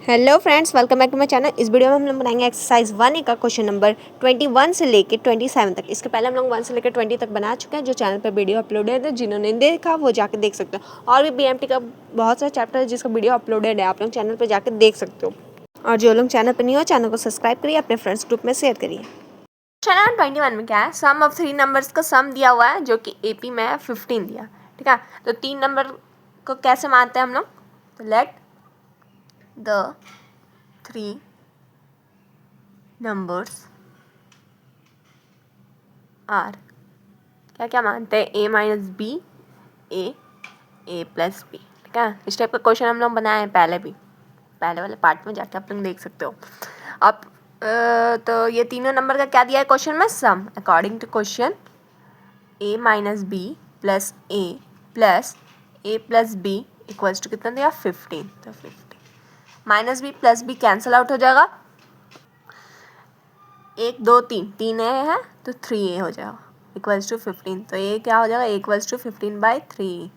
Hello friends, welcome back to my channel. इस video में हम लोग बनाएंगे एक्सरसाइज 1 का क्वेश्चन नंबर 21 से लेके 27 तक। इसके पहले हम लोग 1 से लेकर 20 तक बना चुके हैं। जो चैनल पर वीडियो अपलोडेड है, जिन्होंने देखा वो जाकर देख सकते हो। और भी बीएमटी का बहुत सारा चैप्टर है जिसका वीडियो अपलोडेड है, आप लोग चैनल पर जाकर देख सकते हो। और जो लोग चैनल पर नहीं हो, चैनल को सब्सक्राइब करिए, अपने फ्रेंड्स ग्रुप में शेयर करिए। क्वेश्चन नंबर 21 में क्या है, सम ऑफ 3 नंबर्स का सम दिया हुआ है जो कि एपी में 15 दिया। ठीक है, तो 3 नंबर को कैसे मानते हैं हम लोग, तो लेट द 3 numbers are क्या क्या मानते हैं, a minus B, a plus B. ठीक है, इस टाइप का क्वेश्चन हम लोग बनाए हैं पहले भी, पहले वाले पार्ट में जाके आप लोग देख सकते हो। अब तो ये तीनों नंबर का क्या दिया है क्वेश्चन में, sum. According to question a minus B plus a plus B equals to कितना दिया, 15। तो 15 minus B plus B cancel out हो जाएगा, 1 2 3 ए है तो 3a हो जाएगा इक्वल्स टू 15। तो ये क्या हो जाएगा, इक्वल्स टू 15/3।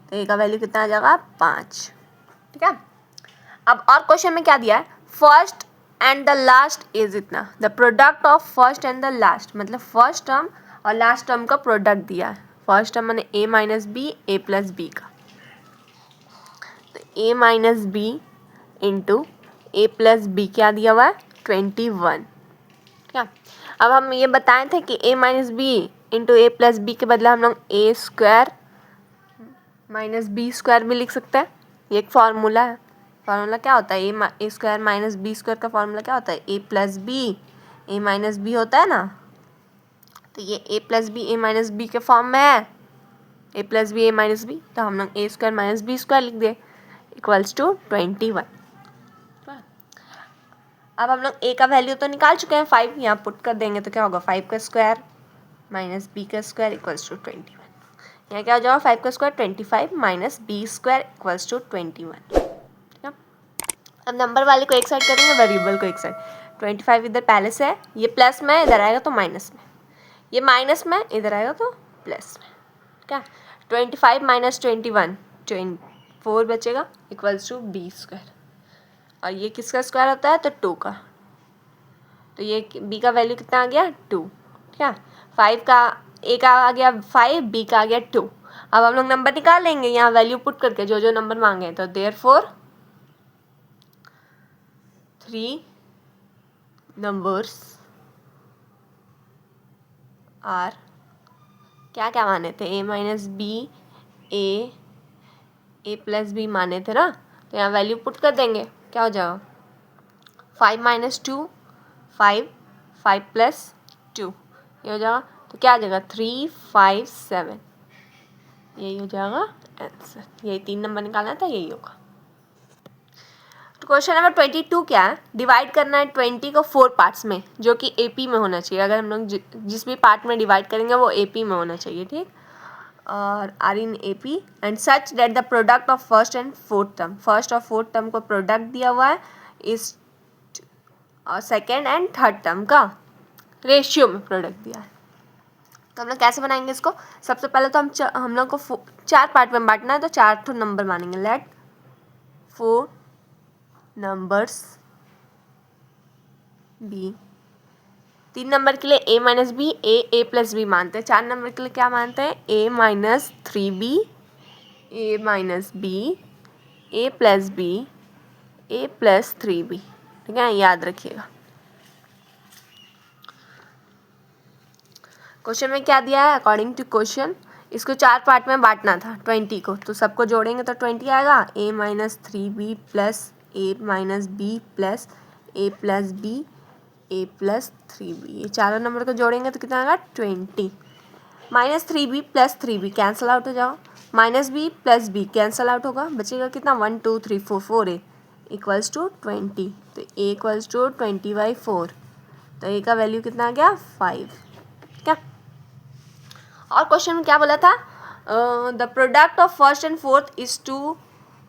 तो ए का वैल्यू कितना आ जाएगा, 5। ठीक है, अब और क्वेश्चन में क्या दिया है, first and the last is इतना, the product of first and the last, मतलब फर्स्ट टर्म और लास्ट टर्म का प्रोडक्ट दिया है। फर्स्ट टर्म मैंने a minus B, A plus B का, तो a minus B into A plus B क्या दिया हुआ है, 21। क्या, अब हम ये बताए थे कि a minus B into A plus B के बदले हम लोग A square minus B square भी लिख सकते हैं। ये एक फार्मूला है। फार्मूला क्या होता है, ए स्क्वायर माइनस बी स्क्वायर का फार्मूला क्या होता है, ए plus b a minus B होता है ना। तो ये ए plus b a minus B के फॉर्म में है, ए plus b a minus B, तो हम लोग A square minus B square लिख दे इक्वल्स टू 21। अब हम लोग a का वैल्यू तो निकाल चुके हैं 5, यहाँ पुट कर देंगे तो क्या होगा, 5 का स्क्वायर माइनस b का स्क्वायर इक्वल्स टू 21। यहाँ क्या हो जाएगा, 5 का square 25 minus b square equals to 21। ठीक है, अब नंबर वाले को एक साइड करेंगे, वेरिएबल को एक साइड। 25 इधर पहले से है, ये प्लस में, इधर आएगा तो माइनस में, ये माइनस में, इधर आएगा तो प्लस में। क्या, 25 माइनस 21 24 बचेगा इक्वल्स टू b स्क्वायर, और ये किसका स्क्वायर होता है, तो 2 का। तो ये b का वैल्यू कितना आ गया, 2। क्या, 5 का a का आ गया 5, b का आ गया 2। अब हम लोग नंबर निकाल लेंगे यहाँ वैल्यू पुट करके, जो जो नंबर मांगे। तो देयरफॉर 3 नंबर्स आर, क्या क्या माने थे, a minus B, A plus B माने थे ना। तो यहाँ वैल्यू पुट कर देंगे, क्या हो जाएगा, 5 माइनस 2 5, 5 प्लस 2 ये हो जाएगा। तो क्या आ जाएगा, 3 5 7, यही हो जाएगा आंसर। यही 3 नंबर निकालना था, यही होगा। तो क्वेश्चन नंबर 22 क्या है, डिवाइड करना है 20 को 4 पार्ट्स में, जो कि एपी में होना चाहिए। अगर हम लोग जिस भी पार्ट में डिवाइड करेंगे वो एपी में होना चाहिए। ठीक, और are in AP and such that the product of first and fourth term, first और फोर्थ टर्म को प्रोडक्ट दिया हुआ है, इस और सेकेंड एंड थर्ड टर्म का रेशियो में प्रोडक्ट दिया है। तो हम लोग कैसे बनाएंगे इसको, सबसे पहले तो हम लोग को 4 पार्ट में बांटना है, तो 4 तो नंबर मानेंगे। लेट 4 नंबर्स बी, 3 नंबर के लिए a minus B, A plus b मानते हैं। 4 नंबर के लिए क्या मानते हैं, a minus 3b, a minus B, A plus b, A plus 3b। ठीक है, याद रखिएगा। क्वेश्चन में क्या दिया है, अकॉर्डिंग टू क्वेश्चन इसको 4 पार्ट में बांटना था 20 को, तो सबको जोड़ेंगे तो 20 आएगा। a minus 3b plus a minus B plus b A plus 3b, ये चारों नंबर को जोड़ेंगे तो कितना आएगा, 20। Minus 3b plus 3b cancel out हो जाओ, minus B plus B cancel out होगा, बचेगा कितना, 1 2 3 4 4 ए इक्वल्स टू 20। तो ए इक्वल्स टू 20/4, तो ए का वैल्यू कितना आ गया, 5। क्या, और क्वेश्चन में क्या बोला था, the product of first and fourth is to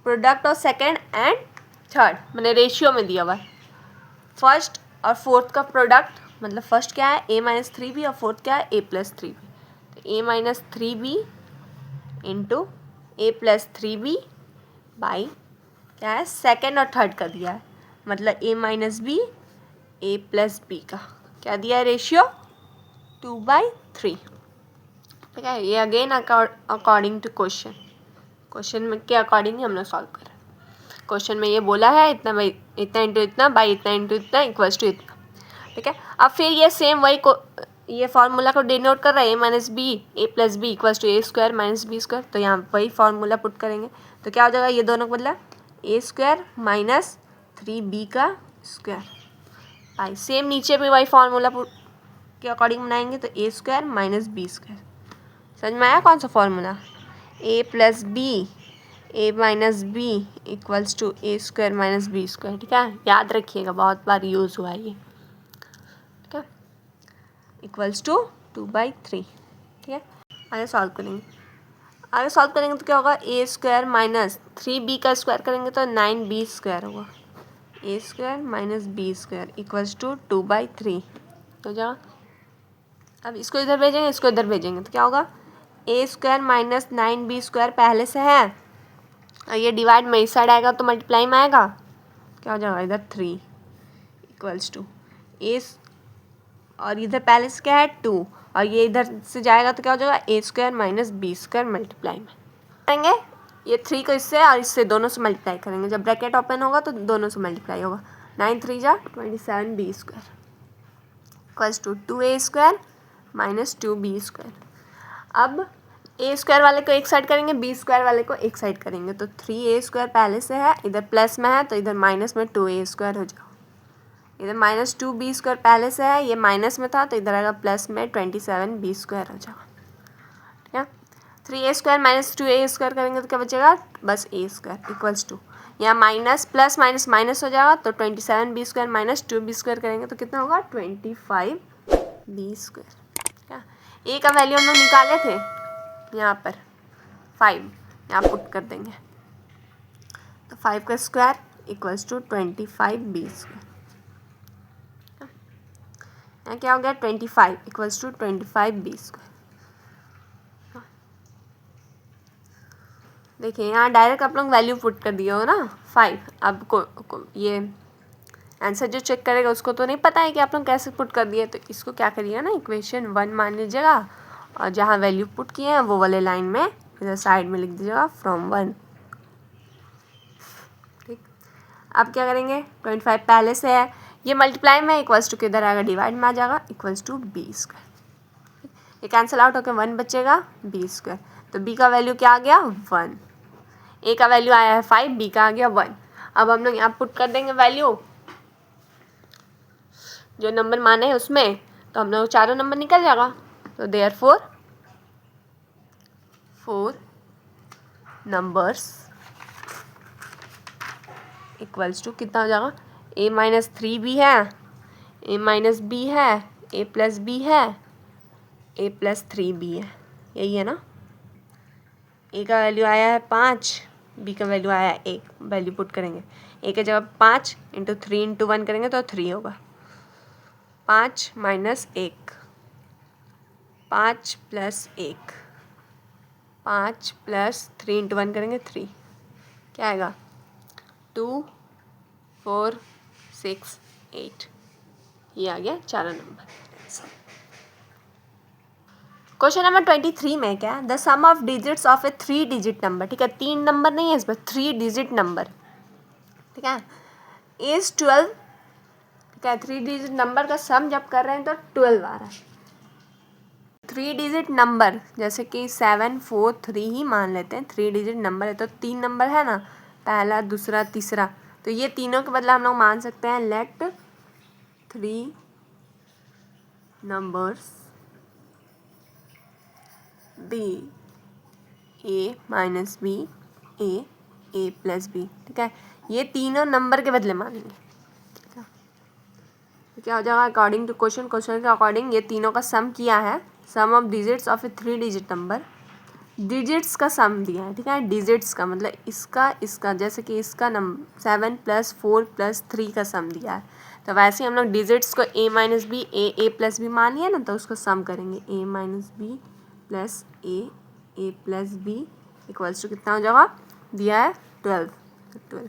product of second and third, मैंने रेशियो में दिया हुआ है। फर्स्ट और फोर्थ का प्रोडक्ट, मतलब फर्स्ट क्या है, a माइनस 3b, और फोर्थ क्या है, a प्लस 3b। तो a minus 3b into A plus 3b by क्या है, सेकेंड और थर्ड का दिया है, मतलब a minus B a plus B का क्या दिया है रेशियो 2/3। ठीक है, ये अगेन अकॉर्डिंग टू क्वेश्चन में के अकॉर्डिंग ही हमने सॉल्व करा। क्वेश्चन में ये बोला है इतना बाई इतना इंटू इतना बाई इतना इंटू इतना इक्वल्स टू इतना। ठीक है, अब फिर ये सेम वही ये फार्मूला को डिनोट कर रहा है a minus B A plus B equals to a square minus B square. तो यहाँ वही फार्मूला पुट करेंगे तो क्या हो जाएगा, ये दोनों को बदला ए स्क्वायर माइनस 3b का स्क्वायर बाई सेम नीचे भी वही फार्मूला के अकॉर्डिंग बनाएंगे तो a square minus B square. समझ में आया कौन सा formula, a plus b a minus b equals to a square minus B square. ठीक है, याद रखिएगा, बहुत बार यूज़ हुआ है ये। ठीक है, इक्वल्स टू 2/3। ठीक है, आगे सॉल्व करेंगे तो क्या होगा, ए स्क्वायर माइनस 3b का स्क्वायर करेंगे तो 9b स्क्वायर होगा, A square minus B square equals to 2/3 हो जाएगा। अब इसको इधर भेजेंगे, इसको इधर भेजेंगे तो क्या होगा, A square minus 9b square पहले से है और ये डिवाइड में इस साइड आएगा तो मल्टीप्लाई में आएगा, क्या हो जाएगा इधर 3 इक्वल्स टू ए और इधर पहले से क्या है 2 और ये इधर से जाएगा तो क्या हो जाएगा A square minus B square multiply में करेंगे। ये 3 को इससे और इससे दोनों से मल्टीप्लाई करेंगे, जब ब्रैकेट ओपन होगा तो दोनों से मल्टीप्लाई होगा। 9 3 जा 27b square equals to 2a square minus 2b square. अब ए स्क्वायर वाले को एक साइड करेंगे, बी स्क्वायर वाले को एक साइड करेंगे तो 3a स्क्वायर पहले से है, इधर प्लस में है तो इधर माइनस में 2a स्क्वायर हो जाएगा। इधर माइनस 2b स्क्वायर पहले से है, ये माइनस में था तो इधर आएगा प्लस में 27b स्क्वायर हो जाएगा। ठीक है, 3a square minus 2a square करेंगे तो क्या बचेगा, बस a स्क्वायर इक्वल्स टू यहाँ माइनस प्लस माइनस माइनस हो जाएगा तो 27b square minus 2b square करेंगे तो कितना होगा 25b स्क्वायर। क्या ए का वैल्यू हम लोग निकाले थे यहाँ पर 5, यहाँ पुट कर देंगे तो 5 का square equals to 25b square. यहाँ क्या हो गया 25 इक्वल्स टू 25b स्क्वायर। देखिए यहाँ डायरेक्ट आप लोग वैल्यू पुट कर दिए हो ना 5। अब को ये आंसर जो चेक करेगा उसको तो नहीं पता है कि आप लोग कैसे पुट कर दिए, तो इसको क्या करिएगा ना इक्वेशन 1 मान लीजिएगा और जहाँ वैल्यू पुट किए हैं वो वाले लाइन में इधर साइड में लिख दीजिएगा फ्रॉम 1। ठीक, अब क्या करेंगे 25 पहले से है, ये मल्टीप्लाई में इक्वल्स टू किधर आएगा डिवाइड में आ जाएगा इक्वल्स टू बी स्क्वायर। ये कैंसिल आउट होकर 1 बचेगा बी स्क्वायर, तो बी का वैल्यू क्या आ गया 1, ए का वैल्यू आया है 5, बी का आ गया 1। अब हम लोग यहाँ पुट कर देंगे वैल्यू जो नंबर माने हैं उसमें, तो हम लोग चारों नंबर निकल जाएगा। तो देयरफॉर 4 नंबर्स इक्वल्स टू कितना हो जाएगा, a माइनस 3b है, a माइनस b है, a प्लस b है, a प्लस 3b है, यही है ना। a का वैल्यू आया है 5, b का वैल्यू आया है 1, वैल्यू पुट करेंगे a के जगह 5 इंटू 3 इंटू 1 करेंगे तो 3 होगा, 5 माइनस 1 5 प्लस 1 5 प्लस 3 इंटू 1 करेंगे 3, क्या आएगा 2 4 6 8, ये आ गया चारों नंबर। क्वेश्चन नंबर 23 में क्या, the sum of digits of A 3 digit number. ठीक है, 3 नंबर नहीं है इस पर 3 डिजिट नंबर। ठीक है, इज 12। ठीक है, 3 डिजिट नंबर का सम जब कर रहे हैं तो 12 आ रहा है। 3 डिजिट नंबर जैसे कि 7 4 3 ही मान लेते हैं, 3 डिजिट नंबर है तो 3 नंबर है ना, पहला दूसरा तीसरा, तो ये तीनों के बदला हम लोग मान सकते हैं late 3 numbers B a minus B A plus B. ठीक है, ये तीनों नंबर के बदले मानेंगे। ठीक है, तो क्या हो जाएगा अकॉर्डिंग टू क्वेश्चन के अकॉर्डिंग ये तीनों का सम किया है, sum of digits of A 3 digit number, digits का सम दिया है। ठीक है, डिजिट्स का मतलब इसका जैसे कि इसका नंबर 7 + 4 + 3 का सम दिया है, तो वैसे ही हम लोग डिजिट्स को a minus B A plus b मानिए ना, तो उसको सम करेंगे a minus B plus a plus B equals to कितना हो जाएगा, दिया है 12।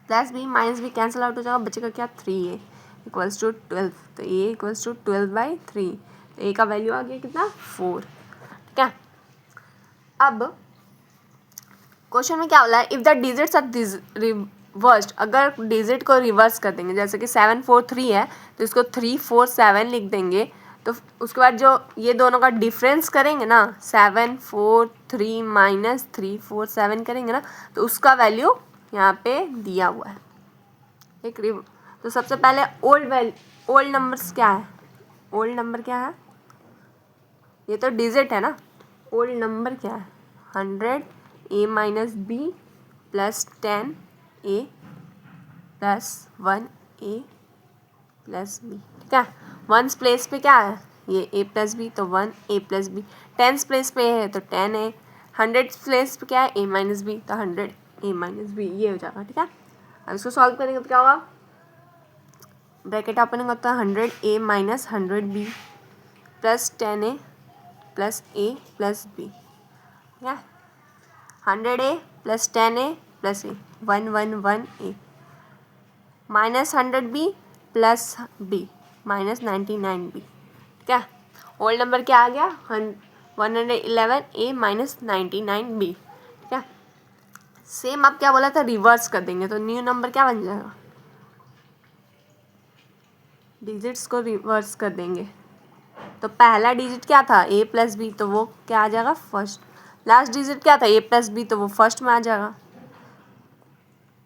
Plus b minus b cancel out हो जाएगा, बचेगा क्या 3a इक्वल्स टू 12, तो a इक्वल्स टू 12/3, तो a का वैल्यू आ गया कितना 4, ठीक है। अब क्वेश्चन में क्या बोला है, if the digits are reversed, अगर डिजिट को रिवर्स कर देंगे, जैसे कि 743 है तो इसको 347 लिख देंगे, तो उसके बाद जो ये दोनों का डिफरेंस करेंगे ना, 743 माइनस 347 करेंगे ना, तो उसका वैल्यू यहाँ पे दिया हुआ है। एक तो सबसे पहले ओल्ड नंबर्स क्या है, ओल्ड नंबर क्या है, ये तो डिजिट है ना, ओल्ड नंबर क्या है 100 a minus B plus 10 a plus 1 a plus B, ठीक है। वंस प्लेस पे क्या है, ये a प्लस बी, तो 1 a plus b, tens place पे है तो 10 a, 100 प्लेस पे क्या है a माइनस बी, तो 100 a माइनस बी, ये हो जाएगा, ठीक है। अब इसको सॉल्व करेंगे तो क्या होगा, ब्रैकेट ओपनिंग होता है 100 a minus 100 b plus 10 a plus a plus b, ठीक है। 100 a plus 10 a plus a 111 a minus 100 b plus b minus 99 b, ठीक है। ओल्ड नंबर क्या आ गया 111 a माइनस 99 b, ठीक है। सेम अब क्या बोला था, रिवर्स कर देंगे, तो न्यू नंबर क्या बन जाएगा, डिजिट्स को रिवर्स कर देंगे, तो पहला डिजिट क्या था a प्लस बी, तो वो क्या आ जाएगा फर्स्ट, लास्ट डिजिट क्या था a प्लस बी, तो वो फर्स्ट में आ जाएगा,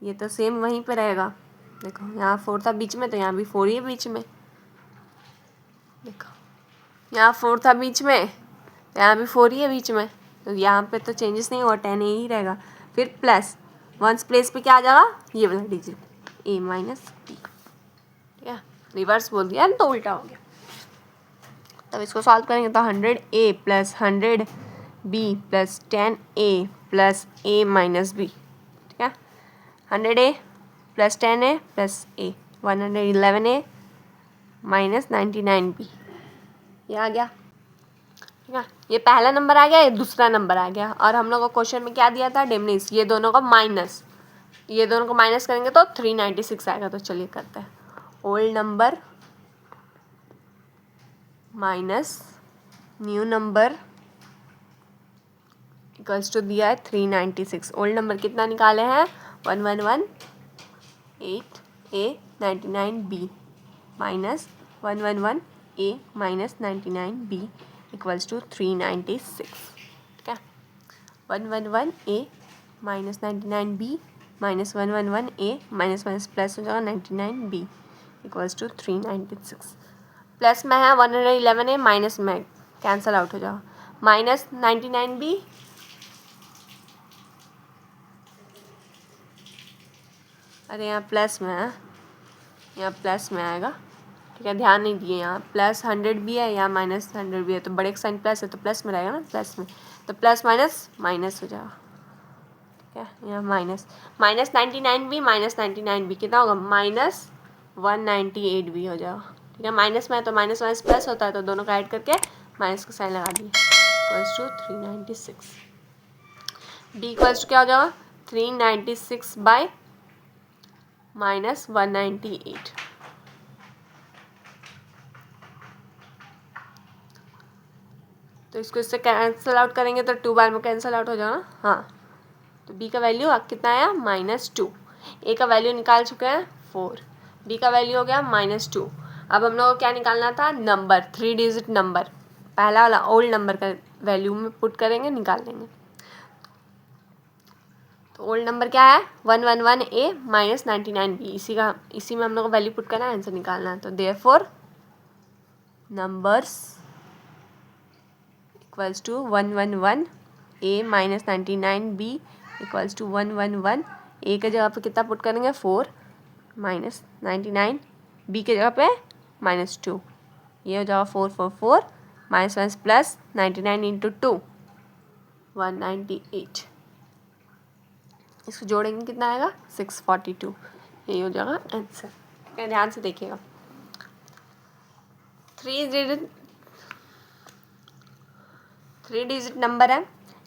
ये तो सेम वहीं पे रहेगा। देखो यहाँ 4 था बीच में, तो यहाँ भी 4 ही है बीच में, देखो यहाँ 4 था बीच में, तो यहाँ भी 4 ही है बीच में, तो यहाँ पे तो चेंजेस नहीं हुआ, 10 ही रहेगा। फिर प्लस वंस प्लेस पे क्या आ जाएगा, ये वाला डिजिट a माइनस बी, ठीक है। रिवर्स बोल दिया तो उल्टा हो गया। तब इसको सॉल्व करेंगे तो 100 a plus 100 b plus 10 a plus a minus b, ठीक है। 100 a plus 10 a plus a 111 a minus 99 b, ये आ गया, ठीक है। ये पहला नंबर आ गया, ये दूसरा नंबर आ गया, और हम लोग को क्वेश्चन में क्या दिया था, डिमनिस, ये दोनों को माइनस, ये दोनों को माइनस करेंगे तो 396 आएगा। तो चलिए करते हैं, old number minus new number equals to दिया है 396। ओल्ड नंबर कितना निकाले हैं 1118 a 99 b minus 111 a minus 99 b equals to 396, ठीक है। 111 a minus 99 b minus 111 a minus minus plus हो जाएगा 99 b इक्वल्स टू 396। प्लस में है 111 a माइनस में कैंसल आउट हो जाएगा, माइनस 99 b अरे यहाँ प्लस में है, यहाँ प्लस में आएगा, ठीक है, ध्यान नहीं दिए, यहाँ प्लस 100 भी है, यहाँ माइनस 100 भी है, तो बड़े साइन प्लस है तो प्लस में रहेगा ना, प्लस में, तो प्लस माइनस माइनस हो जाएगा, ठीक है। यहाँ माइनस माइनस 99 भी माइनस 99 भी कितना होगा, माइनस 198 भी हो जाएगा, ठीक है। माइनस में है तो माइनस माइनस प्लस होता है, तो दोनों का ऐड करके माइनस का साइन लगा दिए, equals to 396। b equals to क्या हो जाएगा 396 बाई माइनस 198, तो इसको इससे कैंसिल आउट करेंगे तो 2 बार में कैंसिल आउट हो जाएगा, हाँ। तो b का वैल्यू कितना आया -2, a का वैल्यू निकाल चुके हैं 4, b का वैल्यू हो गया -2। अब हम लोग को क्या निकालना था, नंबर 3 डिजिट नंबर, पहला वाला ओल्ड नंबर का वैल्यू में पुट करेंगे, निकाल लेंगे। तो ओल्ड नंबर क्या है 111 a माइनस 99 b, इसी में हम लोग को वैल्यू पुट करना है, आंसर निकालना है। तो therefore numbers equals to 111 a minus 99 b equals to 111 a के जगह पे कितना पुट करेंगे 4 माइनस 99 b के जगह पे -2, ये हो जाएगा 444 माइनस माइनस प्लस 99 इंटू 2 198, इसको जोड़ेंगे कितना आएगा 642, यही हो जाएगा आंसर। ध्यान से देखिएगा, 3 डिजिट नंबर है,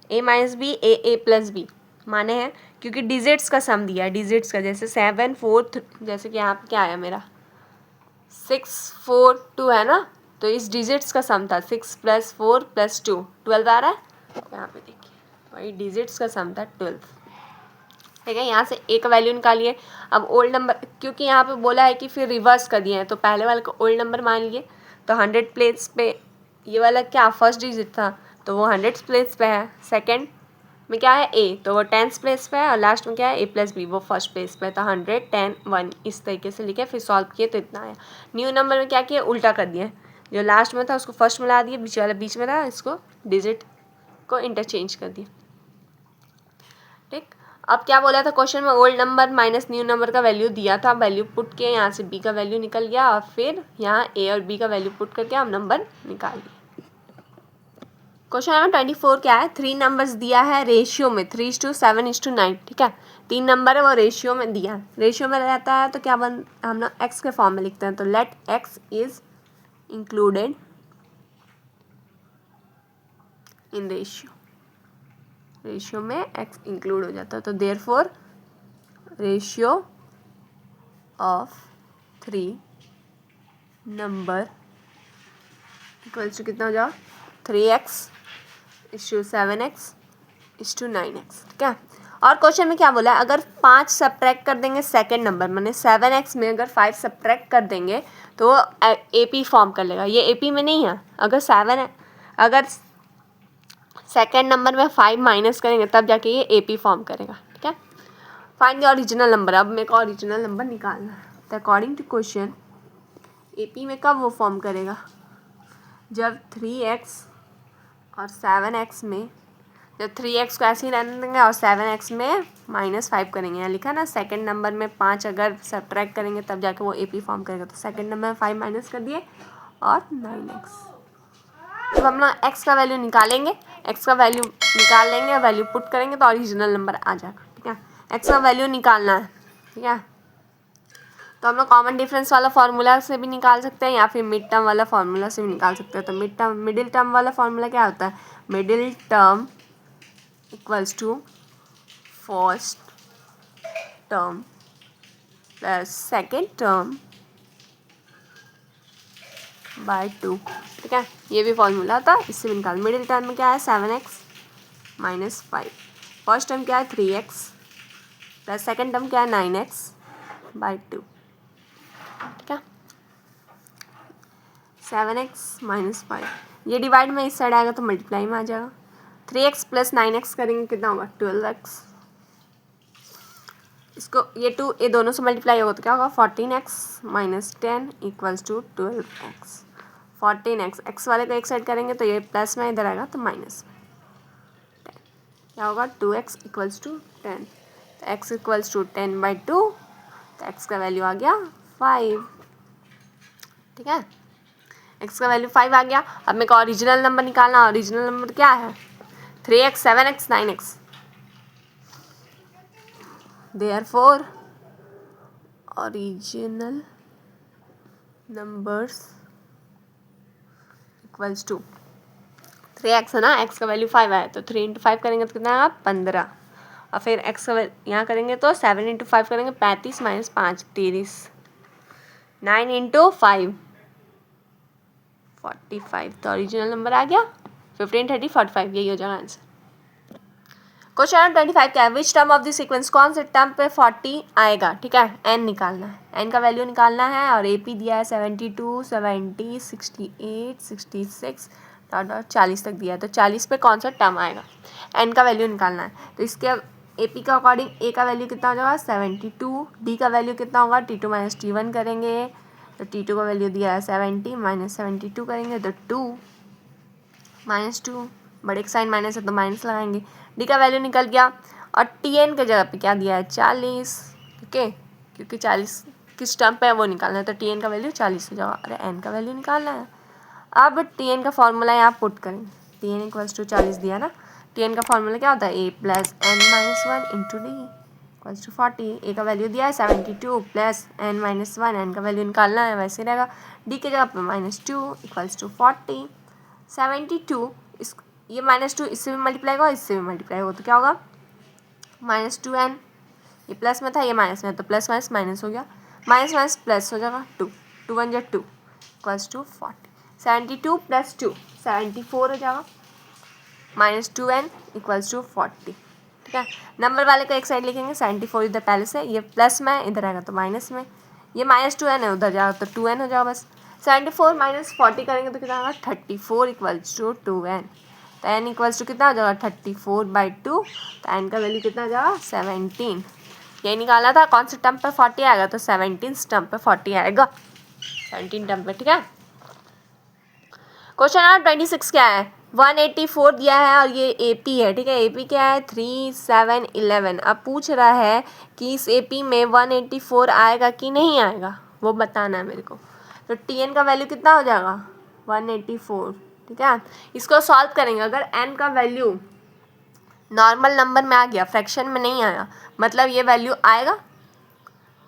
a minus B A plus B माने हैं क्योंकि डिजिट्स का सम दिया है, डिजिट्स का, जैसे 7 4 जैसे कि यहाँ पे क्या आया मेरा 6 4 2 है ना, तो इस डिजिट्स का सम था 6 + 4 + 2 12 आ रहा है। यहाँ पे देखिए वही डिजिट्स का सम था 12। ठीक है, यहाँ से एक वैल्यू निकालिए। अब ओल्ड नंबर, क्योंकि यहाँ पे बोला है कि फिर रिवर्स कर दिए हैं, तो पहले वाले को ओल्ड नंबर मान लिए, तो 100 प्लेस पे ये वाला क्या फर्स्ट डिजिट था तो वो 100 प्लेस पे है, सेकंड में क्या है ए तो वो 10 प्लेस पे है, और लास्ट में क्या है a + b वो फर्स्ट प्लेस पे है, तो 100 10 1 इस तरीके से लिखे, फिर सॉल्व किए तो इतना आया। न्यू नंबर में क्या किया, उल्टा कर दिया, जो लास्ट में था उसको फर्स्ट में ला दिया, बीच वाला बीच में था, इसको डिजिट को इंटरचेंज कर दिया। ठीक, अब क्या बोला था क्वेश्चन में, old number minus new number का वैल्यू दिया था, वैल्यू पुट किया, यहाँ से b का वैल्यू निकल गया, और फिर यहाँ a और b का वैल्यू पुट करके हम नंबर निकाल लिए। क्वेश्चन नंबर 24 क्या है, 3 नंबर्स दिया है रेशियो में 3:7:9। ठीक है, 3 नंबर है वो रेशियो में दिया है, रेशियो में रहता है तो क्या हम ना x के फॉर्म में लिखते हैं, तो let x is included in ratio, ratio में x इंक्लूड हो जाता है, तो therefore ratio of 3 number equals to कितना हो जाएगा 3x/7x/9x। ठीक है, और क्वेश्चन में क्या बोला है, अगर 5 सब्ट्रैक्ट कर देंगे सेकंड नंबर, माने 7x में अगर 5 सब्ट्रैक्ट कर देंगे तो AP फॉर्म कर लेगा, ये AP में नहीं है, अगर 7 है, अगर सेकंड नंबर में 5 माइनस करेंगे तब जाके ये AP फॉर्म करेगा। ठीक है, फाइंड द ओरिजिनल नंबर, अब मेरे को ओरिजिनल नंबर निकालना है, तो अकॉर्डिंग टू क्वेश्चन AP में कब वो फॉर्म करेगा, जब 3x और 7x में, जब 3x को ऐसे ही रहने देंगे और 7x में -5 करेंगे, यहाँ लिखा ना सेकंड नंबर में 5 अगर सब्ट्रैक्ट करेंगे तब जाके वो AP फॉर्म करेगा, तो सेकंड नंबर में 5 माइनस कर दिए और 9x। तो हम लोग x का वैल्यू निकालेंगे, x का वैल्यू निकाल लेंगे, वैल्यू पुट करेंगे तो ओरिजिनल नंबर आ जाएगा। ठीक है, x का वैल्यू निकालना है। ठीक है, तो हम लोग कॉमन डिफरेंस वाला फार्मूला से भी निकाल सकते हैं या फिर मिड टर्म वाला फार्मूला से भी निकाल सकते हैं। तो मिडिल टर्म वाला फार्मूला क्या होता है, middle term equals to first term plus second term by 2। ठीक है, ये भी फार्मूला था, इससे भी निकाल। मिडिल टर्म में क्या है 7x - 5, फर्स्ट टर्म क्या है 3x प्लस सेकेंड टर्म क्या है 9x बाय 2। ठीक है, 7x - 5 ये डिवाइड में इस साइड आएगा तो मल्टीप्लाई में आ जाएगा, 3x + 9x करेंगे कितना होगा 12x, इसको ये दोनों से मल्टीप्लाई होगा तो क्या होगा 14x - 10 = 12x। 14x x वाले को एक साइड करेंगे तो ये प्लस में इधर आएगा तो माइनस में, क्या होगा 2x = 10, तो x = 10/2, तो x का वैल्यू आ गया 5। ठीक है, x का वैल्यू 5 आ गया। अब मेरे को ओरिजिनल नंबर निकालना, ओरिजिनल नंबर क्या है 3x 7x 9x, therefore original numbers equals to 3x है ना, x का वैल्यू 5 आया तो 3 × 5 करेंगे तो कितना आएगा 15, और फिर x का यहाँ करेंगे तो 7 × 5 करेंगे 35 - 5 30, 9 × 5 45, तो ओरिजिनल नंबर आ गया 15 30 45, यही हो जाएगा आंसर। क्वेश्चन नंबर 25 क्या है, which term of the sequence, कौन से टर्म पे 40 आएगा। ठीक है, n निकालना है, n का वैल्यू निकालना है, और AP दिया है 72 70 68 66 40 तक दिया है, तो 40 पे कौन सा टर्म आएगा, n का वैल्यू निकालना है। तो इसके AP का अकॉर्डिंग a का वैल्यू कितना हो जाएगा 72, d का वैल्यू कितना होगा T2 - T1 करेंगे, तो T2 का वैल्यू दिया है 70 - 72 करेंगे तो 2 - 2, बड़े एक साइन माइनस है तो माइनस लगाएंगे, डी का वैल्यू निकल गया, और TN के जगह पे क्या दिया है 40। ठीक है, क्योंकि 40 किस टर्म पे है वो निकालना है, तो TN का वैल्यू 40 हो जाएगा, अरे n का वैल्यू निकालना है। अब TN का फॉर्मूला यहाँ पुट करेंगे, TN = 40 दिया ना, TN का फॉर्मूला क्या होता है a + n - 1 × d = 40, a का वैल्यू दिया है 72 + n - 1, n का वैल्यू निकालना है, वैसे रहेगा, d के जगह पे -2 = 40, 72 इस ये -2 इससे भी मल्टीप्लाई होगा, इससे भी मल्टीप्लाई होगा, तो क्या होगा -2n, ये प्लस में था ये माइनस में, तो प्लस माइनस माइनस हो गया, माइनस माइनस प्लस हो जाएगा, 2 2 1 जा 2 इक्वल्स टू 40, 72 + 2 74 हो जाएगा, -2n इक्वल्स टू 40। ठीक है, नंबर वाले को एक साइड लिखेंगे, 74 इधर पहले से, ये प्लस में इधर आएगा तो माइनस में, ये -2n है उधर जाएगा तो 2n हो जाएगा बस। 74 - 40 करेंगे तो कितना आएगा 34 इक्वल्स टू 2n, तो n इक्वल्स टू कितना हो जाएगा 34/2, तो n का वैल्यू कितना आ जाएगा 17। यही निकाला था, कौन से टर्म पे 40 आएगा, तो 17 टर्म पे 40 आएगा, 17 टर्म पे। ठीक है, क्वेश्चन नंबर 26 क्या है, 184 दिया है और ये AP है। ठीक है, AP क्या है 3 7 11। अब पूछ रहा है कि इस AP में 184 आएगा कि नहीं आएगा, वो बताना है मेरे को। तो TN का वैल्यू कितना हो जाएगा 184। ठीक है, इसको सॉल्व करेंगे, अगर n का वैल्यू नॉर्मल नंबर में आ गया, फ्रैक्शन में नहीं आया, मतलब ये वैल्यू आएगा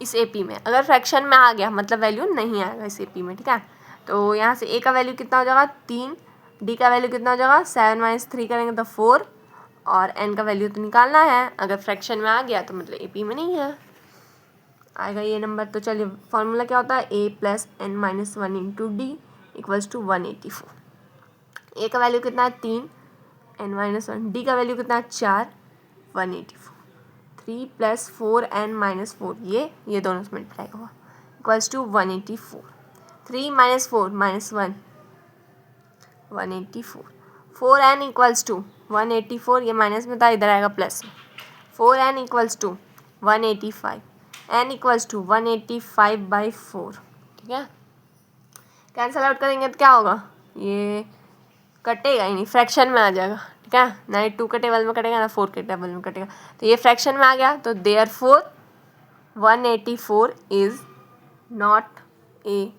इस AP में, अगर फ्रैक्शन में आ गया मतलब वैल्यू नहीं आएगा इस AP में। ठीक है, तो यहाँ से A का वैल्यू कितना हो जाएगा 3, D का वैल्यू कितना हो जाएगा 7 - 3 करेंगे तो 4, और n का वैल्यू तो निकालना है, अगर फ्रैक्शन में आ गया तो मतलब AP में नहीं है, आएगा ये नंबर। तो चलिए फॉर्मूला क्या होता है, A + n - 1 × D equals to 184। A का वैल्यू कितना है 3, n - 1, D का वैल्यू कितना है 4, 184, 3 + 4n - 4, ये दोनों से मल्टीप्लाई होगा equals to 184, 3 - 4 - 1 184, 4n equals to 184, ये माइनस में था इधर आएगा प्लस में, 4n equals to 185, n equals to 185/4। ठीक है, कैंसल आउट करेंगे तो क्या होगा, ये कटेगा ही नहीं, फ्रैक्शन में आ जाएगा। ठीक है, ना 2 के टेबल में कटेगा ना 4 के टेबल में कटेगा, तो ये फ्रैक्शन में आ गया, तो therefore 184 is not a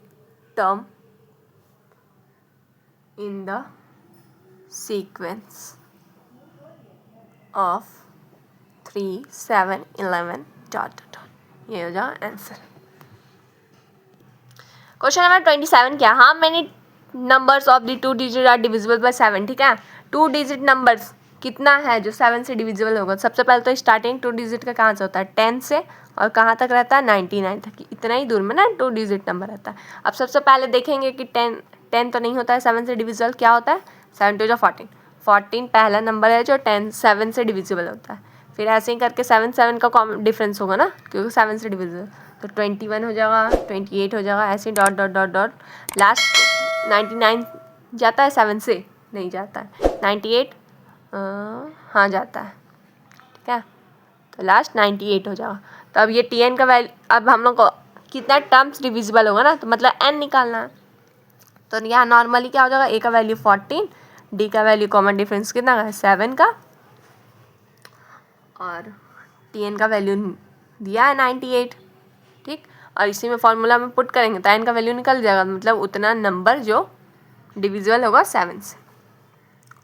term in the sequence of 3 7 11 ... ये हो जाएगा आंसर। क्वेश्चन नंबर 27 क्या, how many numbers of the 2 digit are divisible by 7। ठीक है, 2 डिजिट नंबर्स कितना है जो 7 से डिविजिबल होगा। सबसे पहले तो स्टार्टिंग 2 डिजिट का कहाँ से होता है 10 से, और कहाँ तक रहता है 99 तक, इतना ही दूर में ना 2 डिजिट नंबर रहता है। अब सबसे पहले देखेंगे कि 10 तो नहीं होता है 7 से डिविजिबल, क्या होता है 7 × 2 = 14, 14 पहला नंबर है जो 7 से डिविजिबल होता है। फिर ऐसे ही करके 7 का कॉमन डिफरेंस होगा ना, क्योंकि 7 से डिविजिबल, तो 21 हो जाएगा, 28 हो जाएगा, ऐसे dot dot dot dot last 99 जाता है 7 से, नहीं जाता है 98, हाँ जाता है। ठीक है, तो लास्ट 98 हो जाएगा। तो अब ये TN का वैल्यू, अब हम लोग को कितना टर्म्स डिविजिबल होगा ना, तो मतलब n निकालना है। तो यहाँ नॉर्मली क्या हो जाएगा, A का वैल्यू 14, D का वैल्यू कॉमन डिफरेंस कितना का है 7 का, और TN का वैल्यू दिया है 98। ठीक, और इसी में फॉर्मूला में पुट करेंगे तो n का वैल्यू निकल जाएगा, मतलब उतना नंबर जो डिविजिबल होगा 7 से।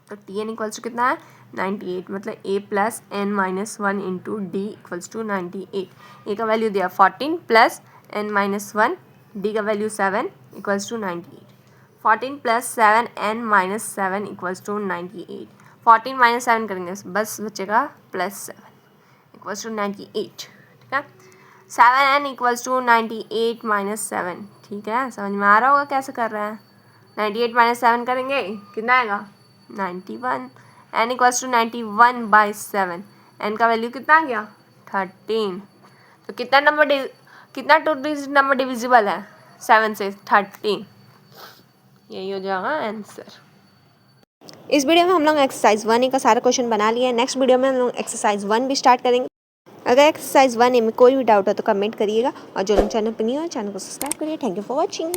तो TN इक्वल्स टू कितना है 98, मतलब A + n - 1 × D equals to 98। A का वैल्यू दिया 14 + n - 1, D का value 7 equals to 98, 14 + 7 n - 7 equals to 98, 14 - 7 करेंगे बस बचेगा +7 इक्वल्स टू 98। ठीक है, 7n इक्वल्स टू 98 - 7। ठीक है, समझ में आ रहा होगा कैसे कर रहे हैं। 98 - 7 करेंगे कितना आएगा 91, n इक्वल्स टू 91/7, n का वैल्यू कितना आ गया 13। तो कितना 2 डिजिट नंबर डिविजिबल है 7 से 13, यही हो जाएगा आंसर। इस वीडियो में हम लोग एक्सरसाइज 1A का सारा क्वेश्चन बना लिया है। नेक्स्ट वीडियो में हम लोग एक्सरसाइज 1 भी स्टार्ट करेंगे। अगर एक्सरसाइज 1A में कोई भी डाउट हो तो कमेंट करिएगा, और जो लोग चैनल पर नहीं हो चैनल को सब्सक्राइब करिए। Thank you for watching.